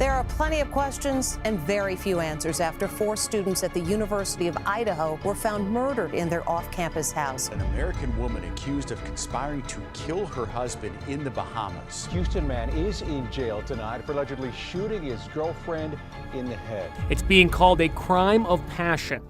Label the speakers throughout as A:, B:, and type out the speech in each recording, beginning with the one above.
A: There are plenty of questions and very few answers after 4 students at the University of Idaho were found murdered in their off-campus house.
B: An American woman accused of conspiring to kill her husband in the Bahamas.
C: Houston man is in jail tonight for allegedly shooting his girlfriend in the head.
D: It's being called a crime of passion.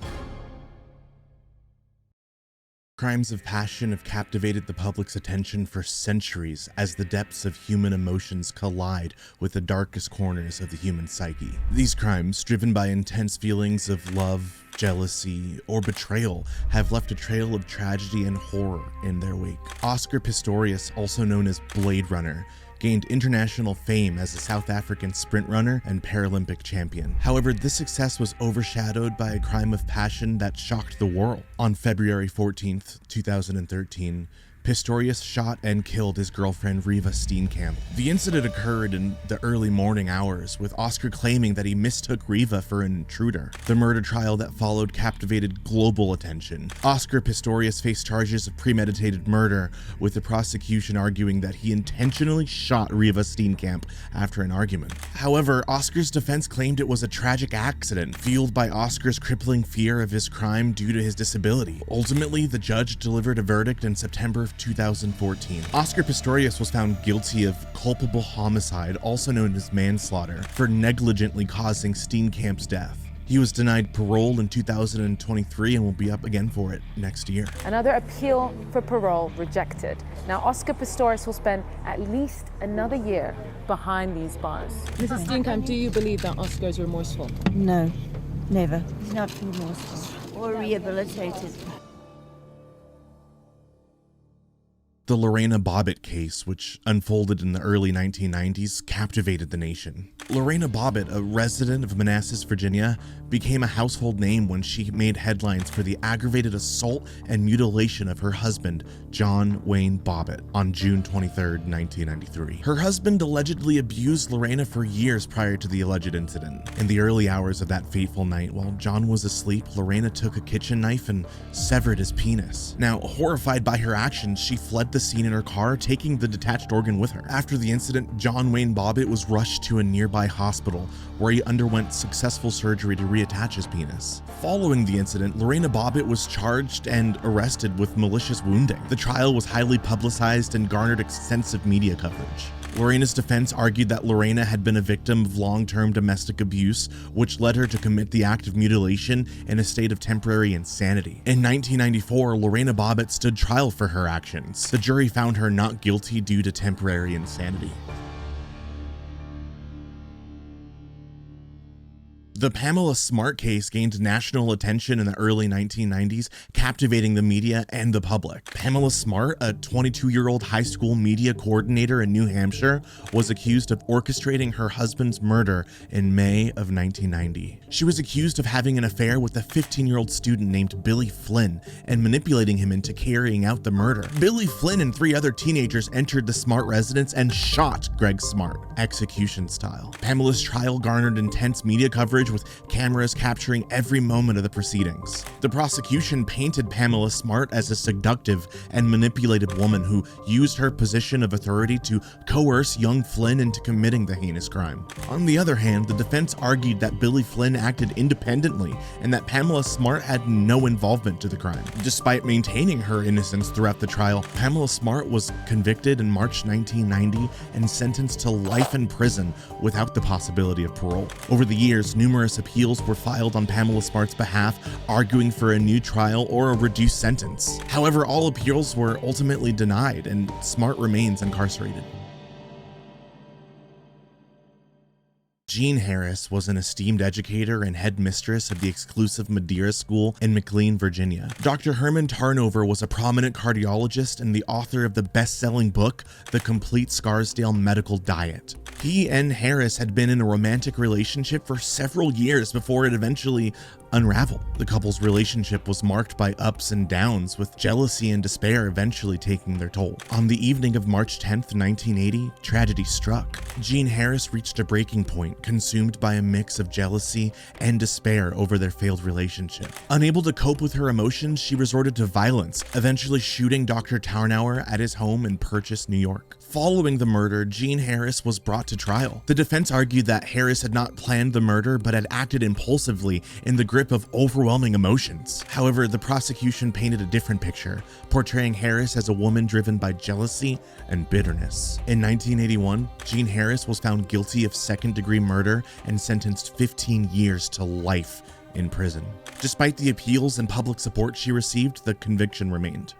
E: Crimes of passion have captivated the public's attention for centuries as the depths of human emotions collide with the darkest corners of the human psyche. These crimes, driven by intense feelings of love, jealousy, or betrayal, have left a trail of tragedy and horror in their wake. Oscar Pistorius, also known as Blade Runner, gained international fame as a South African sprint runner and Paralympic champion. However, this success was overshadowed by a crime of passion that shocked the world. On February 14th, 2013, Pistorius shot and killed his girlfriend Riva Steenkamp. The incident occurred in the early morning hours, with Oscar claiming that he mistook Riva for an intruder. The murder trial that followed captivated global attention. Oscar Pistorius faced charges of premeditated murder, with the prosecution arguing that he intentionally shot Riva Steenkamp after an argument. However, Oscar's defense claimed it was a tragic accident, fueled by Oscar's crippling fear of his crime due to his disability. Ultimately, the judge delivered a verdict in September of 2014. Oscar Pistorius was found guilty of culpable homicide, also known as manslaughter, for negligently causing Steenkamp's death. He was denied parole in 2023 and will be up again for it next year.
F: Another appeal for parole rejected. Now, Oscar Pistorius will spend at least another year behind these bars.
G: Mrs. Steenkamp, do you believe that Oscar is remorseful?
H: No, never. He's not remorseful or rehabilitated.
E: The Lorena Bobbitt case, which unfolded in the early 1990s, captivated the nation. Lorena Bobbitt, a resident of Manassas, Virginia, became a household name when she made headlines for the aggravated assault and mutilation of her husband, John Wayne Bobbitt, on June 23, 1993. Her husband allegedly abused Lorena for years prior to the alleged incident. In the early hours of that fateful night, while John was asleep, Lorena took a kitchen knife and severed his penis. Now, horrified by her actions, she fled the scene in her car, taking the detached organ with her. After the incident, John Wayne Bobbitt was rushed to a nearby hospital where he underwent successful surgery to reattach his penis. Following the incident, Lorena Bobbitt was charged and arrested with malicious wounding. The trial was highly publicized and garnered extensive media coverage. Lorena's defense argued that Lorena had been a victim of long-term domestic abuse, which led her to commit the act of mutilation in a state of temporary insanity. In 1994, Lorena Bobbitt stood trial for her actions. The jury found her not guilty due to temporary insanity. The Pamela Smart case gained national attention in the early 1990s, captivating the media and the public. Pamela Smart, a 22-year-old high school media coordinator in New Hampshire, was accused of orchestrating her husband's murder in May of 1990. She was accused of having an affair with a 15-year-old student named Billy Flynn and manipulating him into carrying out the murder. Billy Flynn and 3 other teenagers entered the Smart residence and shot Greg Smart, execution style. Pamela's trial garnered intense media coverage, with cameras capturing every moment of the proceedings. The prosecution painted Pamela Smart as a seductive and manipulative woman who used her position of authority to coerce young Flynn into committing the heinous crime. On the other hand, the defense argued that Billy Flynn acted independently and that Pamela Smart had no involvement to the crime. Despite maintaining her innocence throughout the trial, Pamela Smart was convicted in March 1990 and sentenced to life in prison without the possibility of parole. Over the years, numerous appeals were filed on Pamela Smart's behalf, arguing for a new trial or a reduced sentence. However, all appeals were ultimately denied, and Smart remains incarcerated. Jean Harris was an esteemed educator and headmistress of the exclusive Madeira School in McLean, Virginia. Dr. Herman Tarnover was a prominent cardiologist and the author of the best-selling book, The Complete Scarsdale Medical Diet. He and Harris had been in a romantic relationship for several years before it eventually unraveled. The couple's relationship was marked by ups and downs, with jealousy and despair eventually taking their toll. On the evening of March 10th, 1980, tragedy struck. Jean Harris reached a breaking point, consumed by a mix of jealousy and despair over their failed relationship. Unable to cope with her emotions, she resorted to violence, eventually shooting Dr. Tarnower at his home in Purchase, New York. Following the murder, Jean Harris was brought to trial. The defense argued that Harris had not planned the murder but had acted impulsively in the grip of overwhelming emotions. However, the prosecution painted a different picture, portraying Harris as a woman driven by jealousy and bitterness. In 1981, Jean Harris was found guilty of second-degree murder and sentenced 15 years to life in prison. Despite the appeals and public support she received, the conviction remained.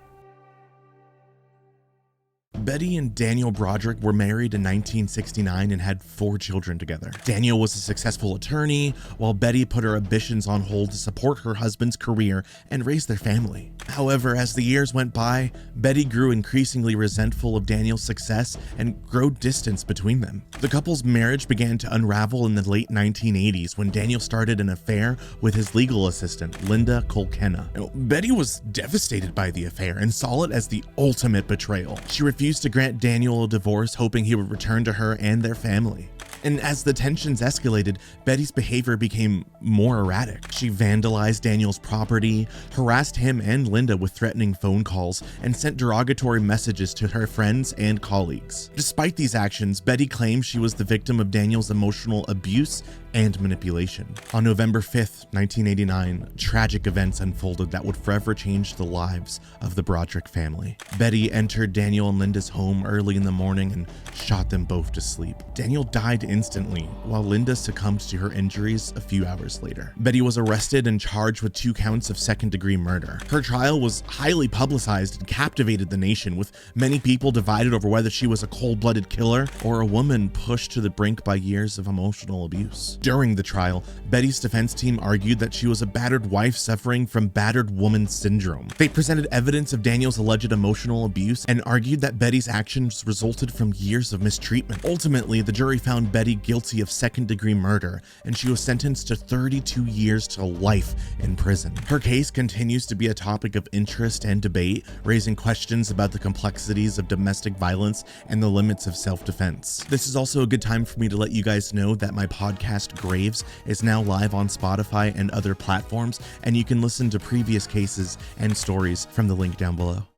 E: Betty and Daniel Broderick were married in 1969 and had 4 children together. Daniel was a successful attorney, while Betty put her ambitions on hold to support her husband's career and raise their family. However, as the years went by, Betty grew increasingly resentful of Daniel's success and grew distance between them. The couple's marriage began to unravel in the late 1980s when Daniel started an affair with his legal assistant, Linda Kolkena. Betty was devastated by the affair and saw it as the ultimate betrayal. She refused to grant Daniel a divorce, hoping he would return to her and their family. And as the tensions escalated, Betty's behavior became more erratic. She vandalized Daniel's property, harassed him and Linda with threatening phone calls, and sent derogatory messages to her friends and colleagues. Despite these actions, Betty claimed she was the victim of Daniel's emotional abuse and manipulation. On November 5th, 1989, tragic events unfolded that would forever change the lives of the Broderick family. Betty entered Daniel and Linda's home early in the morning and shot them both to sleep. Daniel died instantly, while Linda succumbed to her injuries a few hours later. Betty was arrested and charged with 2 counts of second-degree murder. Her trial was highly publicized and captivated the nation, with many people divided over whether she was a cold-blooded killer or a woman pushed to the brink by years of emotional abuse. During the trial, Betty's defense team argued that she was a battered wife suffering from battered woman syndrome. They presented evidence of Daniel's alleged emotional abuse and argued that Betty's actions resulted from years of mistreatment. Ultimately, the jury found Betty guilty of second-degree murder, and she was sentenced to 32 years to life in prison. Her case continues to be a topic of interest and debate, raising questions about the complexities of domestic violence and the limits of self-defense. This is also a good time for me to let you guys know that my podcast Graves is now live on Spotify and other platforms, and you can listen to previous cases and stories from the link down below.